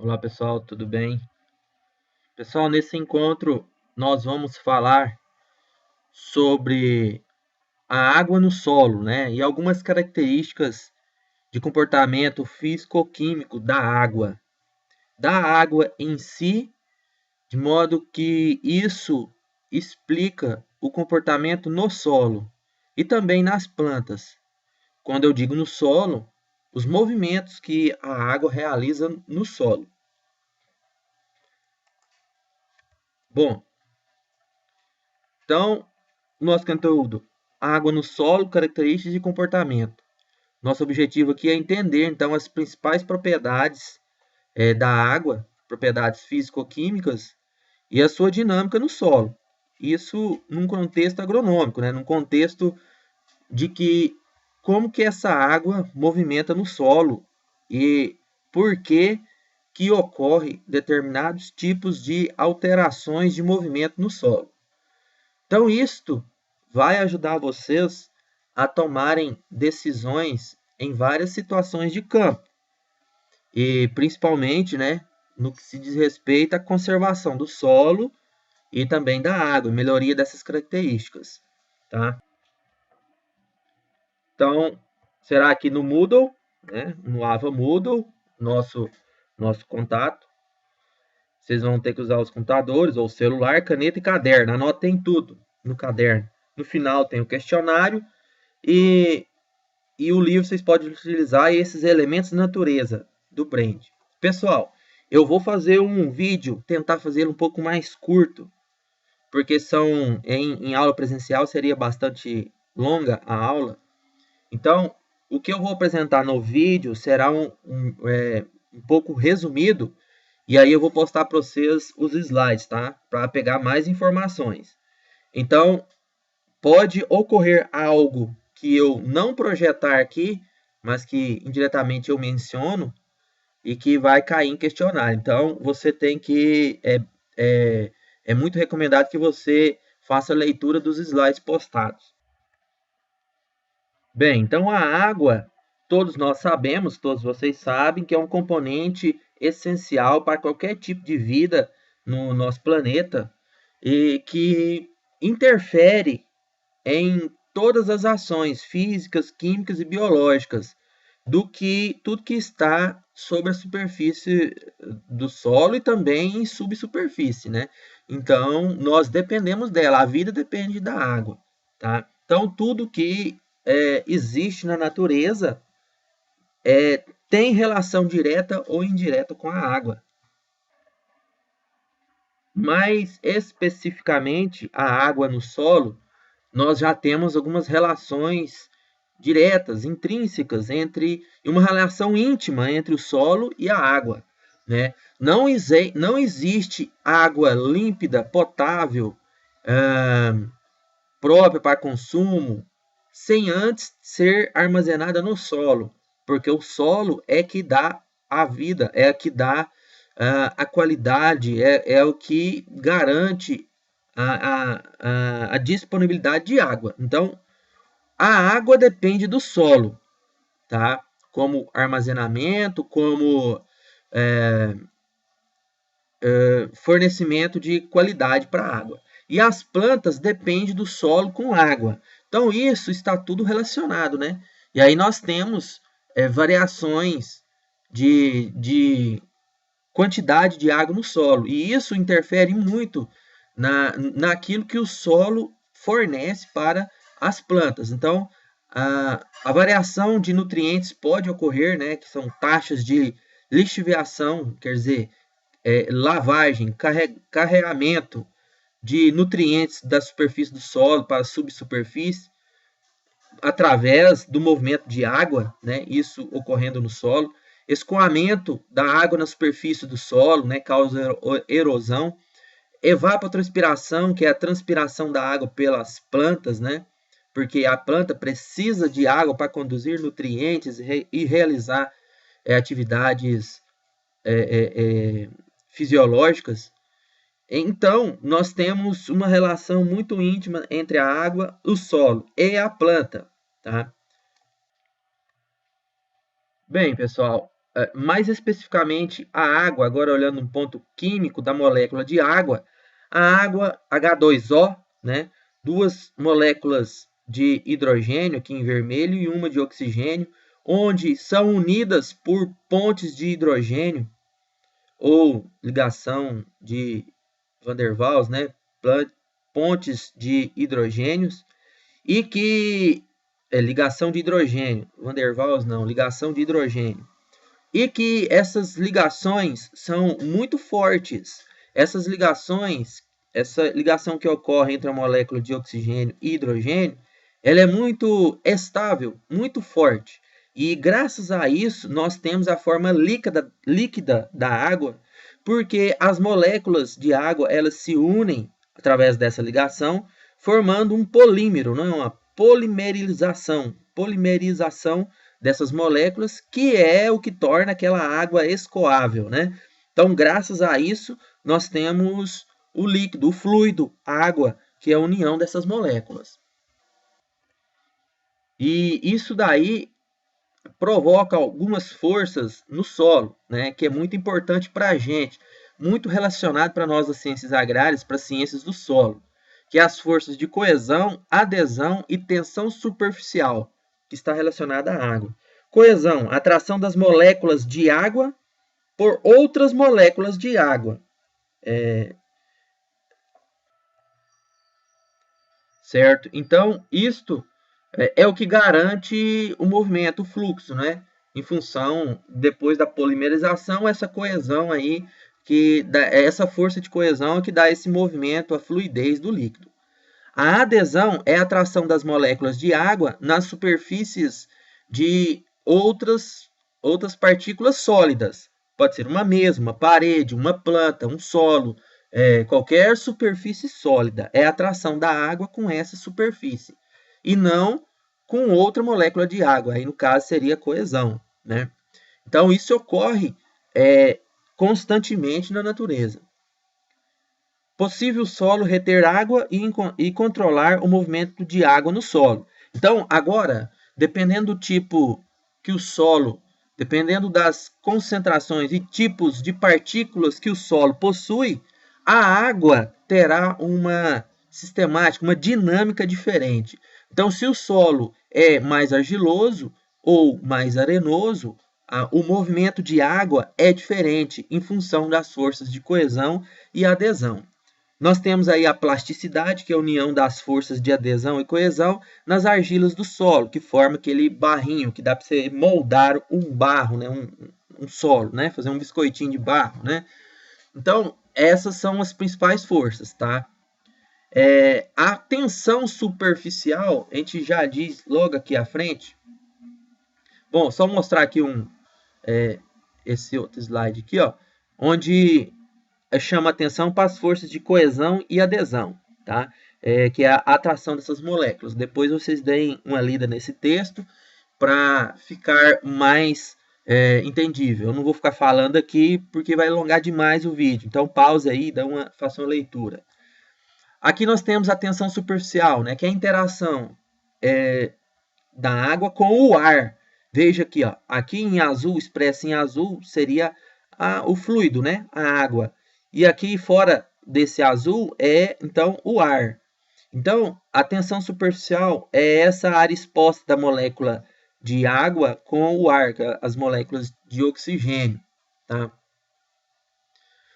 Olá pessoal, tudo bem? Pessoal, nesse encontro nós vamos falar sobre a água no solo, né? E algumas características de comportamento físico-químico da água em si, de modo que isso explica o comportamento no solo e também nas plantas. Quando eu digo no solo, os movimentos que a água realiza no solo. Bom, então nosso conteúdo, água no solo, características e comportamento. Nosso objetivo aqui é entender, então, as principais propriedades da água, propriedades físico-químicas e a sua dinâmica no solo. Isso num contexto agronômico, né? Num contexto de que como que essa água movimenta no solo e por que ocorre determinados tipos de alterações de movimento no solo. Então, isto vai ajudar vocês a tomarem decisões em várias situações de campo, e principalmente, né, no que se diz respeito à conservação do solo e também da água, melhoria dessas características, tá? Então, será aqui no Moodle, né, no Ava Moodle, nosso contato. Vocês vão ter que usar os computadores ou celular, caneta e caderno. Anotem tudo no caderno. No final tem o questionário e, e o livro vocês podem utilizar esses elementos de natureza do Brand. Pessoal, eu vou fazer um vídeo, tentar fazer um pouco mais curto, porque em aula presencial seria bastante longa a aula. Então, o que eu vou apresentar no vídeo será um pouco resumido, e aí eu vou postar para vocês os slides, tá? Para pegar mais informações. Então, pode ocorrer algo que eu não projetar aqui, mas que indiretamente eu menciono e que vai cair em questionário. Então, você tem que é muito recomendado que você faça a leitura dos slides postados. Bem, então a água, todos nós sabemos, todos vocês sabem que é um componente essencial para qualquer tipo de vida no nosso planeta e que interfere em todas as ações físicas, químicas e biológicas do que tudo que está sobre a superfície do solo e também em subsuperfície, né? Então, nós dependemos dela, a vida depende da água, tá? Então, tudo que existe na natureza tem relação direta ou indireta com a água. Mais especificamente, a água no solo, nós já temos algumas relações diretas, intrínsecas, uma relação íntima entre o solo e a água, né? Não existe água límpida, potável, própria para consumo, sem antes ser armazenada no solo, porque o solo é que dá a vida, é que dá a qualidade, é o que garante a disponibilidade de água. Então, a água depende do solo, tá? Como armazenamento, como fornecimento de qualidade para a água. E as plantas dependem do solo com água. Então, isso está tudo relacionado, né? E aí nós temos variações de quantidade de água no solo. E isso interfere muito naquilo que o solo fornece para as plantas. Então, a variação de nutrientes pode ocorrer, né? Que são taxas de lixiviação, quer dizer, lavagem, carregamento de nutrientes da superfície do solo para a subsuperfície, através do movimento de água, né, isso ocorrendo no solo, escoamento da água na superfície do solo, né, causa erosão, evapotranspiração, que é a transpiração da água pelas plantas, né, porque a planta precisa de água para conduzir nutrientes e realizar atividades fisiológicas. Então, nós temos uma relação muito íntima entre a água, o solo e a planta, tá? Bem, pessoal, mais especificamente a água, agora olhando um ponto químico da molécula de água, a água H2O, né, duas moléculas de hidrogênio aqui em vermelho e uma de oxigênio, onde são unidas por pontes de hidrogênio ou ligação de Van der Waals, né, pontes de hidrogênios, e que ligação de hidrogênio, Van der Waals não, ligação de hidrogênio, e que essas ligações são muito fortes. Essas ligações, essa ligação que ocorre entre a molécula de oxigênio e hidrogênio, ela é muito estável, muito forte. E graças a isso, nós temos a forma líquida da água, porque as moléculas de água, elas se unem através dessa ligação, formando um polímero, não é uma polimerização dessas moléculas, que é o que torna aquela água escoável, né? Então, graças a isso, nós temos o líquido, o fluido, a água, que é a união dessas moléculas. E isso daí provoca algumas forças no solo, né, que é muito importante para a gente, muito relacionado para nós das ciências agrárias, para as ciências do solo, que é as forças de coesão, adesão e tensão superficial, que está relacionada à água. Coesão, atração das moléculas de água por outras moléculas de água. Certo? Então, isto é o que garante o movimento, o fluxo, né? Em função, depois da polimerização, essa coesão aí, que dá, essa força de coesão é que dá esse movimento, a fluidez do líquido. A adesão é a atração das moléculas de água nas superfícies de outras partículas sólidas. Pode ser uma mesa, uma parede, uma planta, um solo, qualquer superfície sólida. É a atração da água com essa superfície. E não com outra molécula de água. Aí, no caso, seria coesão, né? Então, isso ocorre constantemente na natureza. Possível solo reter água e controlar o movimento de água no solo. Então, agora, dependendo do tipo que o solo, dependendo das concentrações e tipos de partículas que o solo possui, a água terá uma sistemática, uma dinâmica diferente. Então, se o solo é mais argiloso ou mais arenoso, o movimento de água é diferente em função das forças de coesão e adesão. Nós temos aí a plasticidade, que é a união das forças de adesão e coesão nas argilas do solo, que forma aquele barrinho que dá para você moldar um barro, né? um solo, né? Fazer um biscoitinho de barro, né? Então, essas são as principais forças, tá? A tensão superficial, a gente já diz logo aqui à frente. Bom, só mostrar aqui esse outro slide aqui, ó, onde chama atenção para as forças de coesão e adesão, tá? Que é a atração dessas moléculas. Depois vocês deem uma lida nesse texto para ficar mais entendível. Eu não vou ficar falando aqui porque vai alongar demais o vídeo. Então pause aí, faça uma leitura. Aqui nós temos a tensão superficial, né? Que é a interação da água com o ar. Veja aqui, ó, aqui em azul, expresso em azul, seria o fluido, né? A água. E aqui fora desse azul é, então, o ar. Então, a tensão superficial é essa área exposta da molécula de água com o ar, as moléculas de oxigênio. Tá?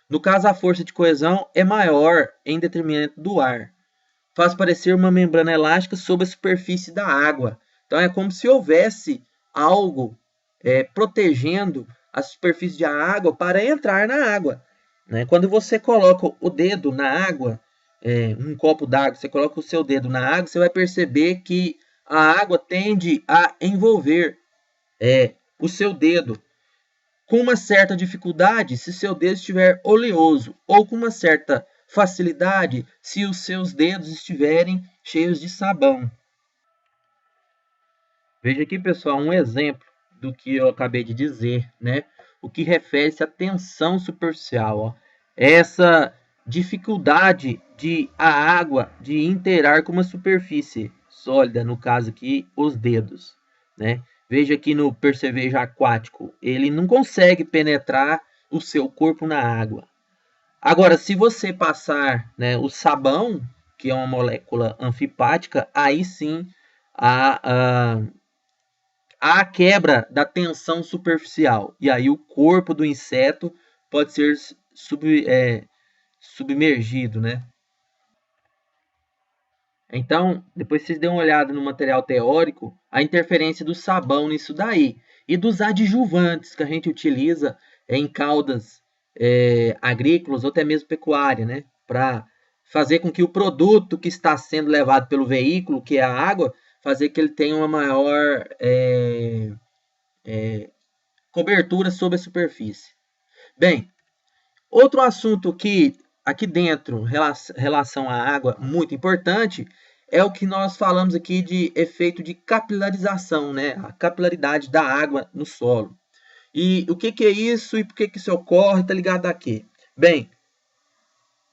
No caso, a força de coesão é maior em detrimento do ar. Faz parecer uma membrana elástica sobre a superfície da água. Então, é como se houvesse algo protegendo a superfície da água para entrar na água. Né? Quando você coloca o dedo na água, um copo d'água, você coloca o seu dedo na água, você vai perceber que a água tende a envolver o seu dedo com uma certa dificuldade se seu dedo estiver oleoso, ou com uma certa facilidade se os seus dedos estiverem cheios de sabão. Veja aqui, pessoal, um exemplo do que eu acabei de dizer, né? O que refere-se à tensão superficial. Ó. Essa dificuldade de a água de interar com uma superfície sólida, no caso aqui, os dedos. Né? Veja aqui no percevejo aquático, ele não consegue penetrar o seu corpo na água. Agora, se você passar, né, o sabão, que é uma molécula anfipática, aí sim há a quebra da tensão superficial. E aí o corpo do inseto pode ser submergido, né? Então, depois vocês dêem uma olhada no material teórico, a interferência do sabão nisso daí. E dos adjuvantes que a gente utiliza em caudas agrícolas ou até mesmo pecuária, né? Para fazer com que o produto que está sendo levado pelo veículo, que é a água, fazer que ele tenha uma maior cobertura sobre a superfície. Bem, outro assunto que aqui dentro, relação à água, muito importante, é o que nós falamos aqui de efeito de capilarização, né? A capilaridade da água no solo. E o que é isso e por que isso ocorre? Está ligado a quê? Bem,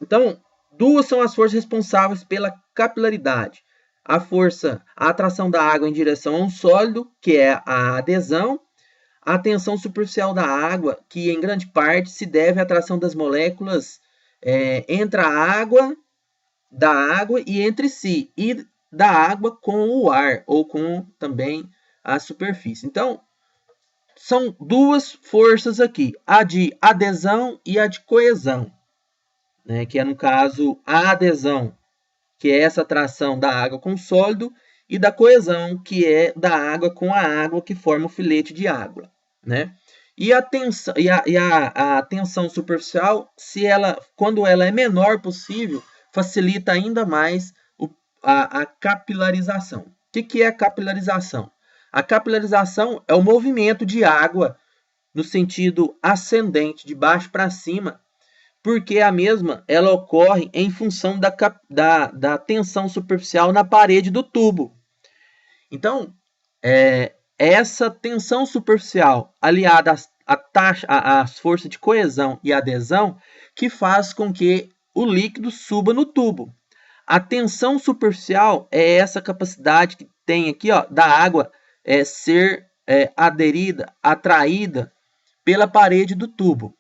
então, duas são as forças responsáveis pela capilaridade. A força, a atração da água em direção a um sólido, que é a adesão, a tensão superficial da água, que em grande parte se deve à atração das moléculas entre a água, da água e entre si, e da água com o ar, ou com também a superfície. Então, são duas forças aqui, a de adesão e a de coesão, né, que é, no caso, a adesão, que é essa atração da água com o sólido, e da coesão, que é da água com a água, que forma o filete de água, né? E a tensão, a tensão superficial, quando ela é menor possível, facilita ainda mais a capilarização. O que é a capilarização? A capilarização é o movimento de água no sentido ascendente, de baixo para cima, porque a mesma ela ocorre em função da tensão superficial na parede do tubo. Então, essa tensão superficial aliada às forças de coesão e adesão que faz com que o líquido suba no tubo. A tensão superficial é essa capacidade que tem aqui, ó, da água ser aderida, atraída pela parede do tubo,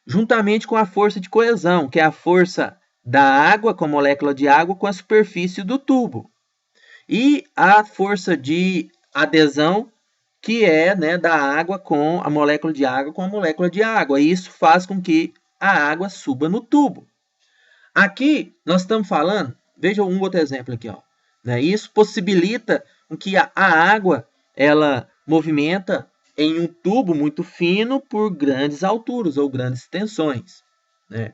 juntamente com a força de coesão, que é a força da água, com a molécula de água, com a superfície do tubo. E a força de adesão, que é, né, da água com a molécula de água com a molécula de água. E isso faz com que a água suba no tubo. Aqui nós estamos falando, veja um outro exemplo aqui, ó, né? Isso possibilita que a água ela movimenta em um tubo muito fino por grandes alturas ou grandes tensões, né?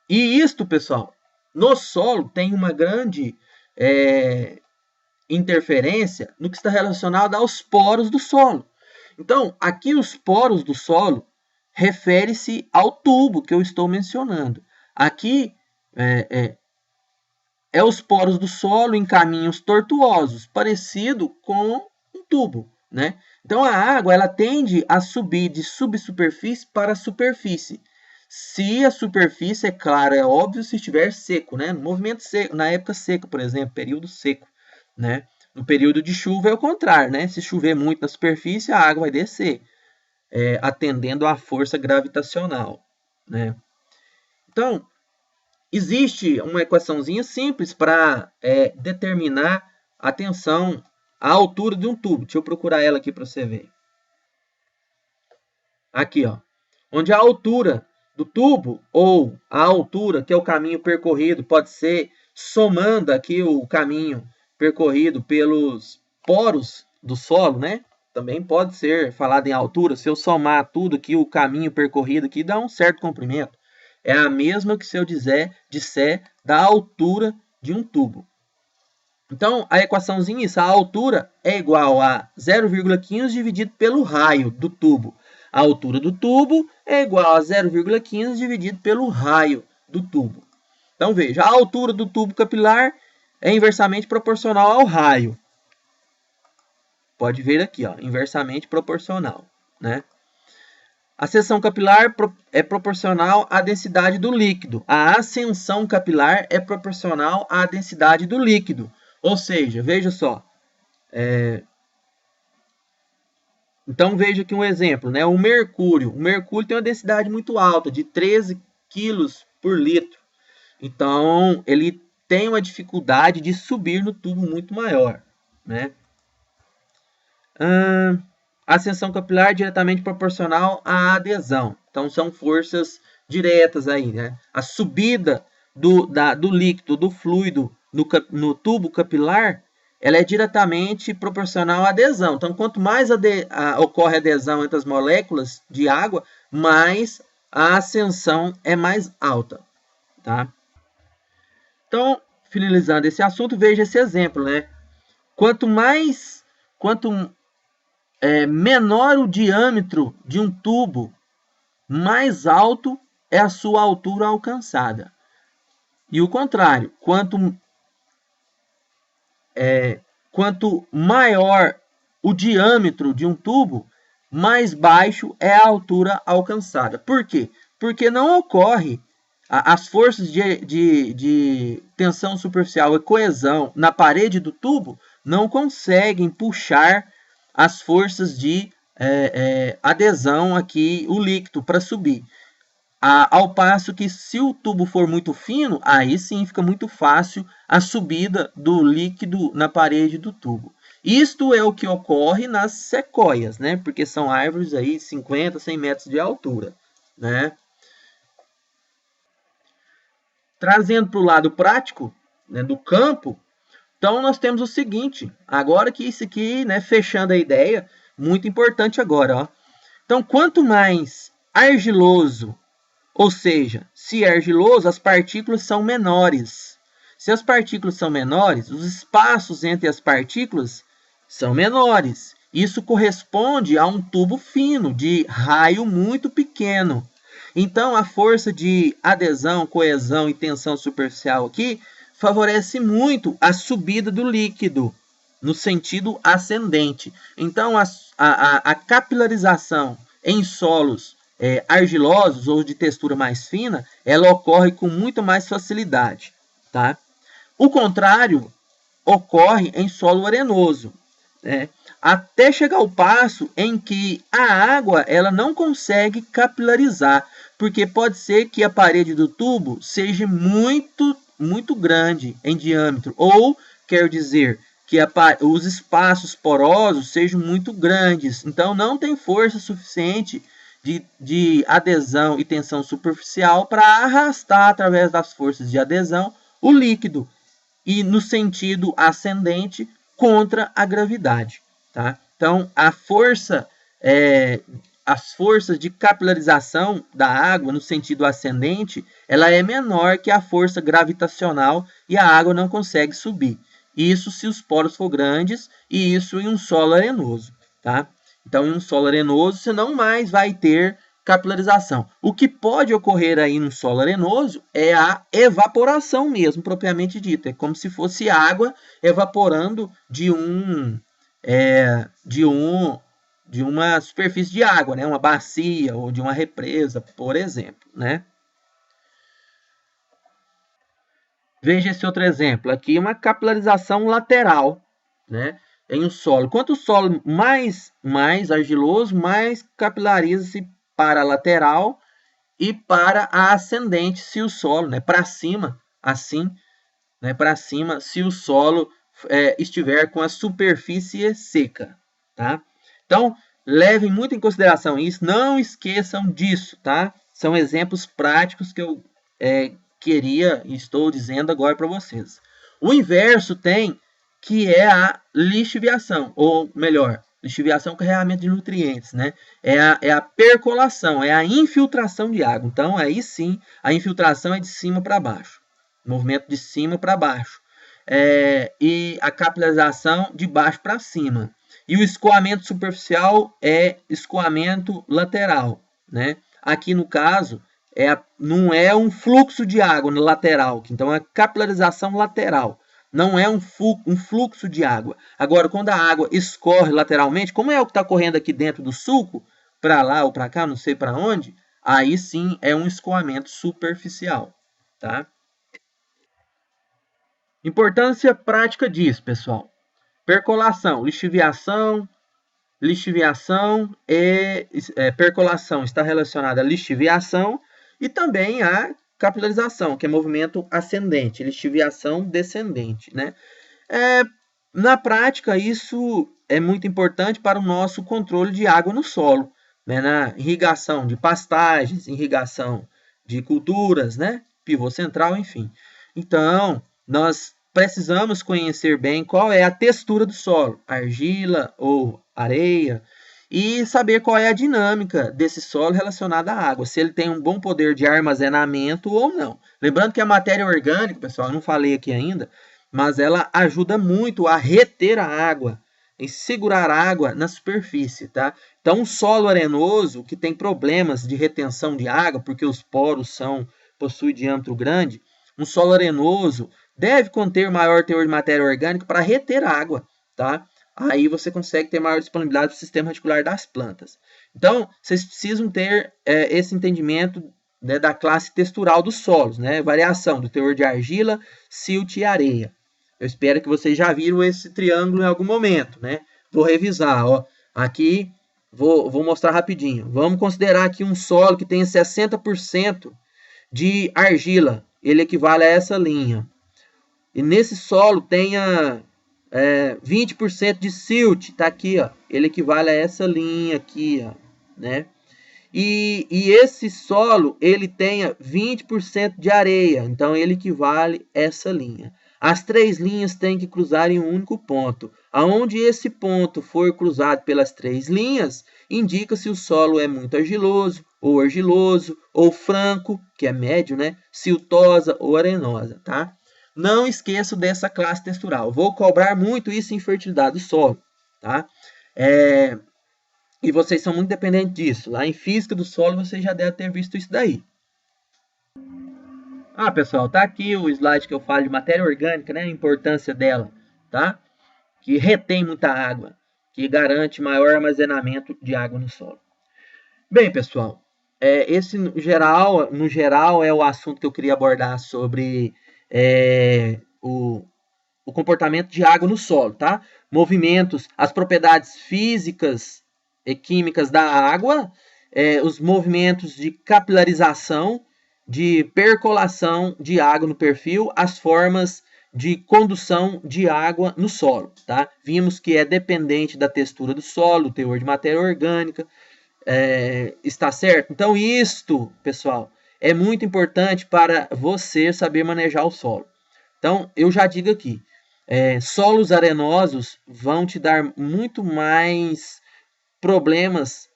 E isto, pessoal, no solo tem uma grande interferência no que está relacionado aos poros do solo. Então, aqui os poros do solo refere-se ao tubo que eu estou mencionando. Aqui é os poros do solo em caminhos tortuosos, parecido com um tubo, né? Então a água ela tende a subir de subsuperfície para superfície. Se a superfície, é claro, é óbvio, se estiver seco, né? No movimento seco, na época seca, por exemplo, período seco, né? No período de chuva é o contrário, né? Se chover muito na superfície, a água vai descer, atendendo à força gravitacional, né? Então, existe uma equaçãozinha simples para determinar a tensão, a altura de um tubo. Deixa eu procurar ela aqui para você ver. Aqui, ó. Onde a altura do tubo, ou a altura, que é o caminho percorrido, pode ser somando aqui o caminho percorrido pelos poros do solo, né? Também pode ser falado em altura. Se eu somar tudo aqui, o caminho percorrido aqui, dá um certo comprimento. É a mesma que se eu disser da altura de um tubo. Então, a equaçãozinha, isso, a altura é igual a 0,15 dividido pelo raio do tubo. A altura do tubo é igual a 0,15 dividido pelo raio do tubo. Então, veja, a altura do tubo capilar é inversamente proporcional ao raio. Pode ver aqui, ó, inversamente proporcional, né? A seção capilar é proporcional à densidade do líquido. A ascensão capilar é proporcional à densidade do líquido. Ou seja, veja só. Então veja aqui um exemplo, né? O mercúrio. O mercúrio tem uma densidade muito alta, de 13 quilos por litro. Então ele tem uma dificuldade de subir no tubo muito maior, né? A ascensão capilar é diretamente proporcional à adesão. Então são forças diretas aí, né? A subida do líquido, do fluido no tubo capilar, ela é diretamente proporcional à adesão. Então, quanto mais ocorre adesão entre as moléculas de água, mais a ascensão é mais alta, tá? Então, finalizando esse assunto, veja esse exemplo, né? Quanto menor o diâmetro de um tubo, mais alto é a sua altura alcançada. E o contrário, quanto maior o diâmetro de um tubo, mais baixo é a altura alcançada. Por quê? Porque não ocorre as forças de tensão superficial e coesão na parede do tubo não conseguem puxar as forças de adesão aqui, o líquido, para subir. Ao passo que se o tubo for muito fino, aí sim fica muito fácil a subida do líquido na parede do tubo. Isto é o que ocorre nas sequoias, né? Porque são árvores aí 50, 100 metros de altura, né? Trazendo para o lado prático, né, do campo, então nós temos o seguinte, agora que isso aqui, né, fechando a ideia, muito importante agora, ó. Então, quanto mais argiloso, ou seja, se é argiloso, as partículas são menores. Se as partículas são menores, os espaços entre as partículas são menores. Isso corresponde a um tubo fino, de raio muito pequeno. Então, a força de adesão, coesão e tensão superficial aqui favorece muito a subida do líquido, no sentido ascendente. Então, a capilarização em solos argilosos ou de textura mais fina, ela ocorre com muito mais facilidade, tá? O contrário ocorre em solo arenoso, né? Até chegar ao passo em que a água ela não consegue capilarizar, porque pode ser que a parede do tubo seja muito grande em diâmetro, ou quer dizer que os espaços porosos sejam muito grandes, então não tem força suficiente de adesão e tensão superficial para arrastar através das forças de adesão o líquido e no sentido ascendente contra a gravidade, tá? Então as forças de capilarização da água no sentido ascendente, ela é menor que a força gravitacional e a água não consegue subir. Isso se os poros for grandes e isso em um solo arenoso, tá? Então, em um solo arenoso, você não mais vai ter capilarização. O que pode ocorrer aí no solo arenoso é a evaporação mesmo, propriamente dita. É como se fosse água evaporando de uma superfície de água, né? Uma bacia ou de uma represa, por exemplo, né? Veja esse outro exemplo aqui, uma capilarização lateral, né? Em um solo. Quanto o solo mais argiloso, mais capilariza-se para a lateral e para a ascendente, se o solo, né, para cima, assim, né, para cima, se o solo estiver com a superfície seca, tá? Então, levem muito em consideração isso, não esqueçam disso, tá? São exemplos práticos que eu queria e estou dizendo agora para vocês. O inverso tem, que é a lixiviação, ou melhor, lixiviação com carregamento de nutrientes, né? É a percolação, é a infiltração de água. Então, aí sim, a infiltração é de cima para baixo, movimento de cima para baixo. E a capilarização de baixo para cima. E o escoamento superficial é escoamento lateral, né? Aqui no caso, não é um fluxo de água no lateral, então é capilarização lateral. Não é um fluxo de água. Agora, quando a água escorre lateralmente, como é o que está correndo aqui dentro do sulco, para lá ou para cá, não sei para onde, aí sim é um escoamento superficial, tá? Importância prática disso, pessoal. Percolação, lixiviação e percolação está relacionada à lixiviação e também à capilarização, que é movimento ascendente, lixiviação descendente, né? Na prática, isso é muito importante para o nosso controle de água no solo, né? Na irrigação de pastagens, irrigação de culturas, né? Pivô central, enfim. Então, nós precisamos conhecer bem qual é a textura do solo, argila ou areia, e saber qual é a dinâmica desse solo relacionada à água, se ele tem um bom poder de armazenamento ou não. Lembrando que a matéria orgânica, pessoal, eu não falei aqui ainda, mas ela ajuda muito a reter a água, em segurar a água na superfície, tá? Então, um solo arenoso que tem problemas de retenção de água, porque os poros possuem diâmetro grande, um solo arenoso deve conter maior teor de matéria orgânica para reter água, tá? Aí você consegue ter maior disponibilidade do sistema radicular das plantas. Então, vocês precisam ter esse entendimento, né, da classe textural dos solos, né? Variação do teor de argila, silt e areia. Eu espero que vocês já viram esse triângulo em algum momento, né? Vou revisar, ó. Aqui, vou mostrar rapidinho. Vamos considerar aqui um solo que tem 60% de argila. Ele equivale a essa linha. E nesse solo tenha 20% de silt, tá aqui, ó. Ele equivale a essa linha aqui, ó, né? E esse solo, ele tenha 20% de areia, então ele equivale a essa linha. As três linhas têm que cruzar em um único ponto. Aonde esse ponto for cruzado pelas três linhas, indica se o solo é muito argiloso, ou franco, que é médio, né? Siltosa ou arenosa, tá? Não esqueço dessa classe textural. Vou cobrar muito isso em fertilidade do solo, tá? E vocês são muito dependentes disso. Lá em física do solo, vocês já devem ter visto isso daí. Ah, pessoal, tá aqui o slide que eu falo de matéria orgânica, né? A importância dela, tá? Que retém muita água, que garante maior armazenamento de água no solo. Bem, pessoal, esse no geral é o assunto que eu queria abordar sobre o comportamento de água no solo, tá? Movimentos, as propriedades físicas e químicas da água, os movimentos de capilarização, de percolação de água no perfil, as formas de condução de água no solo, tá? Vimos que é dependente da textura do solo, teor de matéria orgânica, está certo? Então, isto, pessoal, é muito importante para você saber manejar o solo. Então, eu já digo aqui, solos arenosos vão te dar muito mais problemas,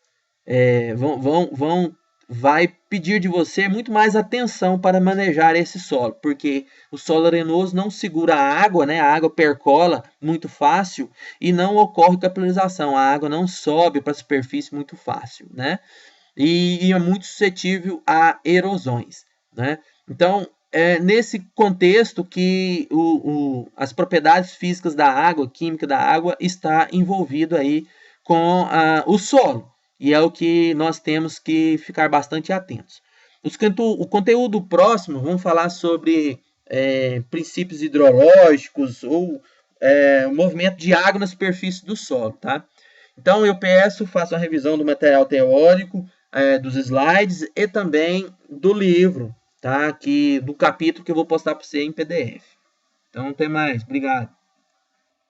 vai pedir de você muito mais atenção para manejar esse solo, porque o solo arenoso não segura a água, né? A água percola muito fácil e não ocorre capilarização, a água não sobe para a superfície muito fácil, né? E é muito suscetível a erosões, né? Então, é nesse contexto que as propriedades físicas da água, química da água, está envolvido aí com o solo. E é o que nós temos que ficar bastante atentos. O conteúdo próximo, vamos falar sobre princípios hidrológicos ou o movimento de água na superfície do solo, tá? Então, eu faça uma revisão do material teórico, dos slides e também do livro, tá? Do capítulo que eu vou postar para você em PDF. Então, até mais. Obrigado.